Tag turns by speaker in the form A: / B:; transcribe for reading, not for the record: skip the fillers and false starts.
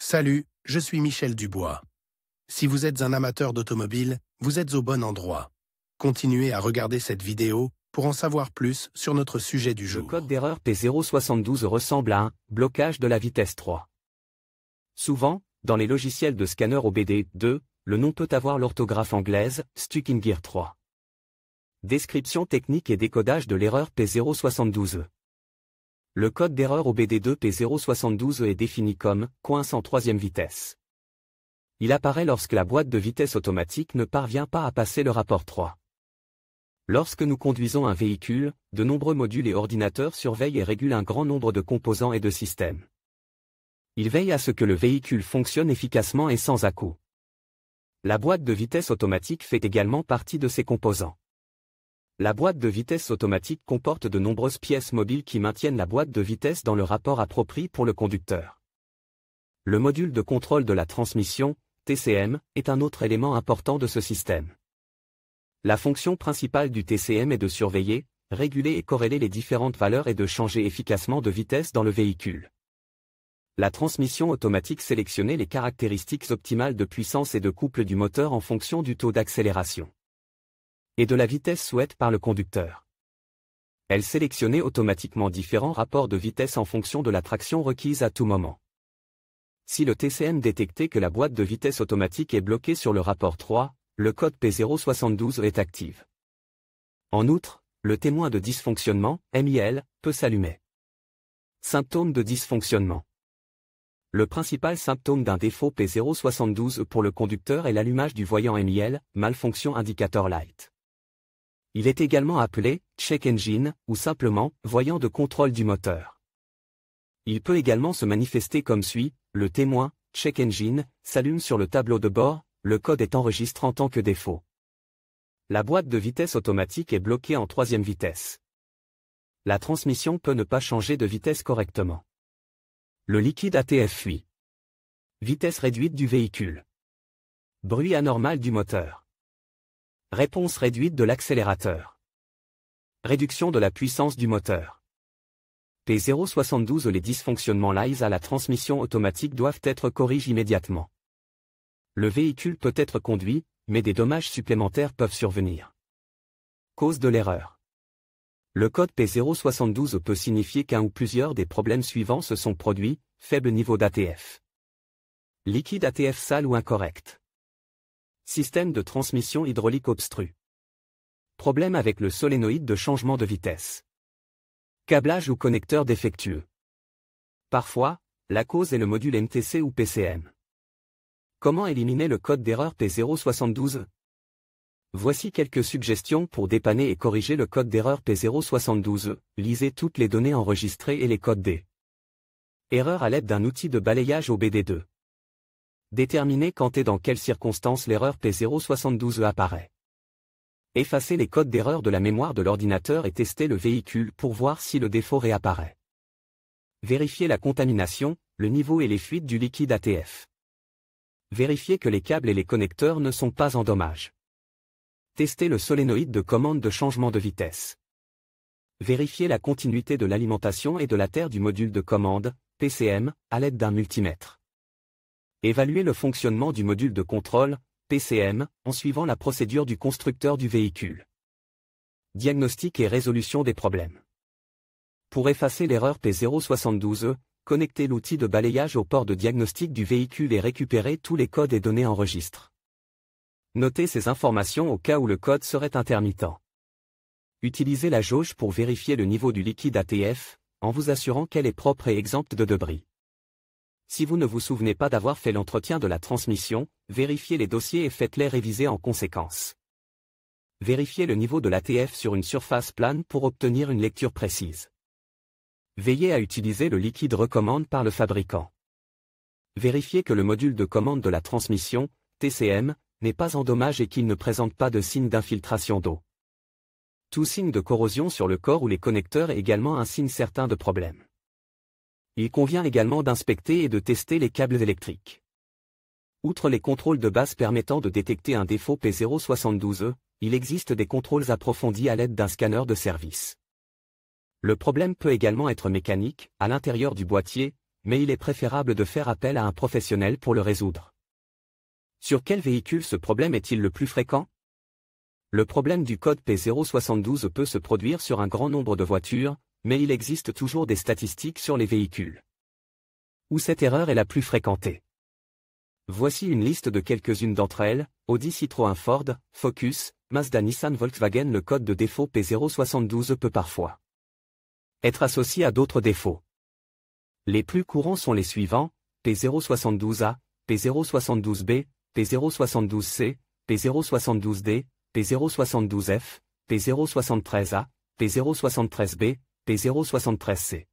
A: Salut, je suis Michel Dubois. Si vous êtes un amateur d'automobile, vous êtes au bon endroit. Continuez à regarder cette vidéo pour en savoir plus sur notre sujet du jour.
B: Le code d'erreur P072 ressemble à un blocage de la vitesse 3. Souvent, dans les logiciels de scanner OBD2, le nom peut avoir l'orthographe anglaise Stuck in Gear 3. Description technique et décodage de l'erreur P072. Le code d'erreur OBD2 P072 est défini comme coince en troisième vitesse. Il apparaît lorsque la boîte de vitesse automatique ne parvient pas à passer le rapport 3. Lorsque nous conduisons un véhicule, de nombreux modules et ordinateurs surveillent et régulent un grand nombre de composants et de systèmes. Ils veillent à ce que le véhicule fonctionne efficacement et sans à-coups. La boîte de vitesse automatique fait également partie de ces composants. La boîte de vitesse automatique comporte de nombreuses pièces mobiles qui maintiennent la boîte de vitesse dans le rapport approprié pour le conducteur. Le module de contrôle de la transmission, TCM, est un autre élément important de ce système. La fonction principale du TCM est de surveiller, réguler et corréler les différentes valeurs et de changer efficacement de vitesse dans le véhicule. La transmission automatique sélectionnait les caractéristiques optimales de puissance et de couple du moteur en fonction du taux d'accélération et de la vitesse souhaitée par le conducteur. Elle sélectionnait automatiquement différents rapports de vitesse en fonction de la traction requise à tout moment. Si le TCM détectait que la boîte de vitesse automatique est bloquée sur le rapport 3, le code P072 est actif. En outre, le témoin de dysfonctionnement, MIL, peut s'allumer. Symptômes de dysfonctionnement. Le principal symptôme d'un défaut P072 pour le conducteur est l'allumage du voyant MIL, Malfunction Indicator Light. Il est également appelé check engine ou simplement voyant de contrôle du moteur. Il peut également se manifester comme suit: le témoin check engine s'allume sur le tableau de bord, le code est enregistré en tant que défaut. La boîte de vitesse automatique est bloquée en troisième vitesse. La transmission peut ne pas changer de vitesse correctement. Le liquide ATF fuit. Vitesse réduite du véhicule. Bruit anormal du moteur. Réponse réduite de l'accélérateur. Réduction de la puissance du moteur. P072. Les dysfonctionnements liés à la transmission automatique doivent être corrigés immédiatement. Le véhicule peut être conduit, mais des dommages supplémentaires peuvent survenir. Cause de l'erreur. Le code P072 peut signifier qu'un ou plusieurs des problèmes suivants se sont produits: faible niveau d'ATF. Liquide ATF sale ou incorrect. Système de transmission hydraulique obstru. Problème avec le solénoïde de changement de vitesse. Câblage ou connecteur défectueux. Parfois, la cause est le module MTC ou PCM. Comment éliminer le code d'erreur P072? Voici quelques suggestions pour dépanner et corriger le code d'erreur P072. Lisez toutes les données enregistrées et les codes des erreurs à l'aide d'un outil de balayage OBD2. Déterminer quand et dans quelles circonstances l'erreur P072 apparaît. Effacer les codes d'erreur de la mémoire de l'ordinateur et tester le véhicule pour voir si le défaut réapparaît. Vérifier la contamination, le niveau et les fuites du liquide ATF. Vérifier que les câbles et les connecteurs ne sont pas en dommage. Tester le solénoïde de commande de changement de vitesse. Vérifier la continuité de l'alimentation et de la terre du module de commande, PCM, à l'aide d'un multimètre. Évaluer le fonctionnement du module de contrôle, PCM, en suivant la procédure du constructeur du véhicule. Diagnostic et résolution des problèmes. Pour effacer l'erreur P072, connectez l'outil de balayage au port de diagnostic du véhicule et récupérez tous les codes et données enregistrés. Notez ces informations au cas où le code serait intermittent. Utilisez la jauge pour vérifier le niveau du liquide ATF, en vous assurant qu'elle est propre et exempte de débris. Si vous ne vous souvenez pas d'avoir fait l'entretien de la transmission, vérifiez les dossiers et faites-les réviser en conséquence. Vérifiez le niveau de l'ATF sur une surface plane pour obtenir une lecture précise. Veillez à utiliser le liquide recommande par le fabricant. Vérifiez que le module de commande de la transmission, TCM, n'est pas en dommage et qu'il ne présente pas de signe d'infiltration d'eau. Tout signe de corrosion sur le corps ou les connecteurs est également un signe certain de problème. Il convient également d'inspecter et de tester les câbles électriques. Outre les contrôles de base permettant de détecter un défaut P072, il existe des contrôles approfondis à l'aide d'un scanner de service. Le problème peut également être mécanique, à l'intérieur du boîtier, mais il est préférable de faire appel à un professionnel pour le résoudre. Sur quel véhicule ce problème est-il le plus fréquent? Le problème du code P072 peut se produire sur un grand nombre de voitures, mais il existe toujours des statistiques sur les véhicules où cette erreur est la plus fréquentée. Voici une liste de quelques-unes d'entre elles: Audi, Citroën, Ford, Focus, Mazda, Nissan, Volkswagen. Le code de défaut P072 peut parfois être associé à d'autres défauts. Les plus courants sont les suivants: P072A, P072B, P072C, P072D, P072F, P073A, P073B, P073C.